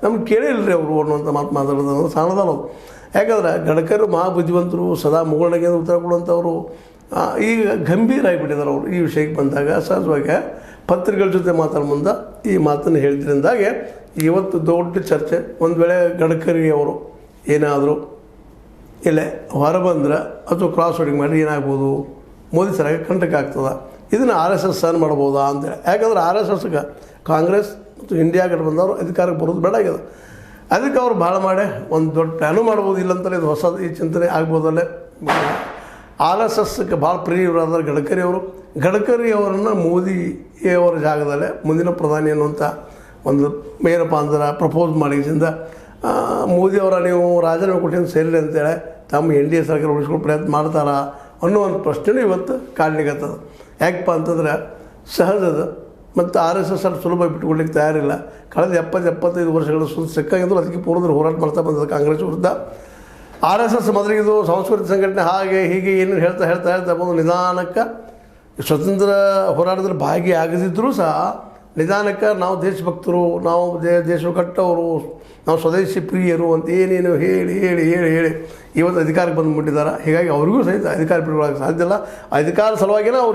ನಮ್ಗೆ ಕೇಳೇ ಇಲ್ಲರಿ ಅವರು ಅನ್ನುವಂಥ ಮಾತು ಮಾತಾಡೋದು ಸಾಣದಲ್ಲ ಅದು. ಯಾಕಂದ್ರೆ ಗಡ್ಕರಿ ಮಹಾ ಬುದ್ಧಿವಂತರು, ಸದಾ ಮುಗುಳ್ನಾಗೆ ಉತ್ತರ ಕೊಡುವಂಥವ್ರು. ಈಗ ಗಂಭೀರ ಆಗಿಬಿಟ್ಟಿದ್ದಾರೆ ಅವರು ಈ ವಿಷಯಕ್ಕೆ ಬಂದಾಗ. ಸಹಜವಾಗಿ ಪತ್ರಿಕೆಗಳ ಜೊತೆ ಮಾತಾಡೋ ಮುಂದೆ ಈ ಮಾತನ್ನು ಹೇಳ್ತಿರಿಂದಾಗೆ ಇವತ್ತು ದೊಡ್ಡ ಚರ್ಚೆ. ಒಂದು ವೇಳೆ ಗಡ್ಕರಿ ಅವರು ಏನಾದರೂ ಇಲ್ಲೇ ಹೊರಬಂದ್ರೆ ಅಥವಾ ಕ್ರಾಸ್ ಓಡಿಂಗ್ ಮಾಡಿ ಏನಾಗ್ಬೋದು, ಮೋದಿ ಸರಿಯಾಗಿ ಕಂಟಕ ಆಗ್ತದೆ. ಇದನ್ನು RSS ಸಹನ ಮಾಡ್ಬೋದಾ ಅಂತೇಳಿ. ಯಾಕಂದ್ರೆ RSSಗೆ ಕಾಂಗ್ರೆಸ್ ಮತ್ತು ಇಂಡಿಯಾ ಗಠಬಂಧನವರು ಅಧಿಕಾರಕ್ಕೆ ಬರೋದು ಬೇಡ ಆಗಿದೆ. ಅದಕ್ಕೆ ಅವ್ರು ಭಾಳ ಮಾಡಿ ಒಂದು ದೊಡ್ಡ ಪ್ಲ್ಯಾನು ಮಾಡ್ಬೋದು. ಇಲ್ಲಂತಲೇ ಇದು ಹೊಸದು ಈ ಚಿಂತನೆ ಆಗ್ಬೋದಲ್ಲೇ. RSSಗೆ ಭಾಳ ಪ್ರಿಯರಾದ ಗಡ್ಕರಿ ಅವರನ್ನು ಮೋದಿಯವರ ಜಾಗದಲ್ಲೇ ಮುಂದಿನ ಪ್ರಧಾನಿ ಅನ್ನುವಂಥ ಒಂದು ಏನಪ್ಪ ಅಂದ್ರೆ ಪ್ರಪೋಸ್ ಮಾಡಿದಿಂದ ಮೋದಿಯವರ ನೀವು ರಾಜೀನಾಮೆ ಕೊಟ್ಟಿದ್ದು ಸೇರಿರಿ ಅಂತೇಳಿ ತಮ್ಮ NDA ಸರ್ಕಾರ ಉಳಿಸ್ಕೊಳ್ಳೋ ಪ್ರಯತ್ನ ಮಾಡ್ತಾರಾ ಅನ್ನೋ ಒಂದು ಪ್ರಶ್ನೆನೂ ಇವತ್ತು ಕಾಡ್ಲಿಕ್ಕತ್ತದ. ಯಾಕಪ್ಪ ಅಂತಂದ್ರೆ ಸಹಜದ ಮತ್ತು RSS ಅಲ್ಲಿ ಸುಲಭ ಬಿಟ್ಕೊಡ್ಲಿಕ್ಕೆ ತಯಾರಿಲ್ಲ. ಕಳೆದ 70-75 ವರ್ಷಗಳ ಸಿಕ್ಕಾಗಿದ್ರು ಅದಕ್ಕೆ ಪೂರ್ವದಲ್ಲಿ ಹೋರಾಟ ಮಾಡ್ತಾ ಬಂದದ್ದು ಕಾಂಗ್ರೆಸ್ ವಿರುದ್ಧ. RSS ಮೊದಲಿಗಿದು ಸಾಂಸ್ಕೃತಿಕ ಸಂಘಟನೆ ಹಾಗೆ ಹೀಗೆ ಏನೇನು ಹೇಳ್ತಾ ಬಂದು ನಿಧಾನಕ್ಕೆ ಸ್ವತಂತ್ರ ಹೋರಾಟದಲ್ಲಿ ಭಾಗಿಯಾಗದಿದ್ದರೂ ಸಹ ನಿಧಾನಕ್ಕೆ ನಾವು ದೇಶಭಕ್ತರು, ನಾವು ದೇಶ ಕಟ್ಟವರು, ನಾವು ಸ್ವದೇಶಿ ಪ್ರಿಯರು ಅಂತ ಏನೇನು ಹೇಳಿ ಇವತ್ತು ಅಧಿಕಾರಕ್ಕೆ ಬಂದುಬಿಟ್ಟಿದ್ದಾರೆ. ಹೀಗಾಗಿ ಅವ್ರಿಗೂ ಸಹಿತ ಅಧಿಕಾರ ಬಿಡುವಾಗ ಸಾಧ್ಯ ಇಲ್ಲ. ಅಧಿಕಾರ ಸಲುವಾಗಿಯೇ ಅವ್ರು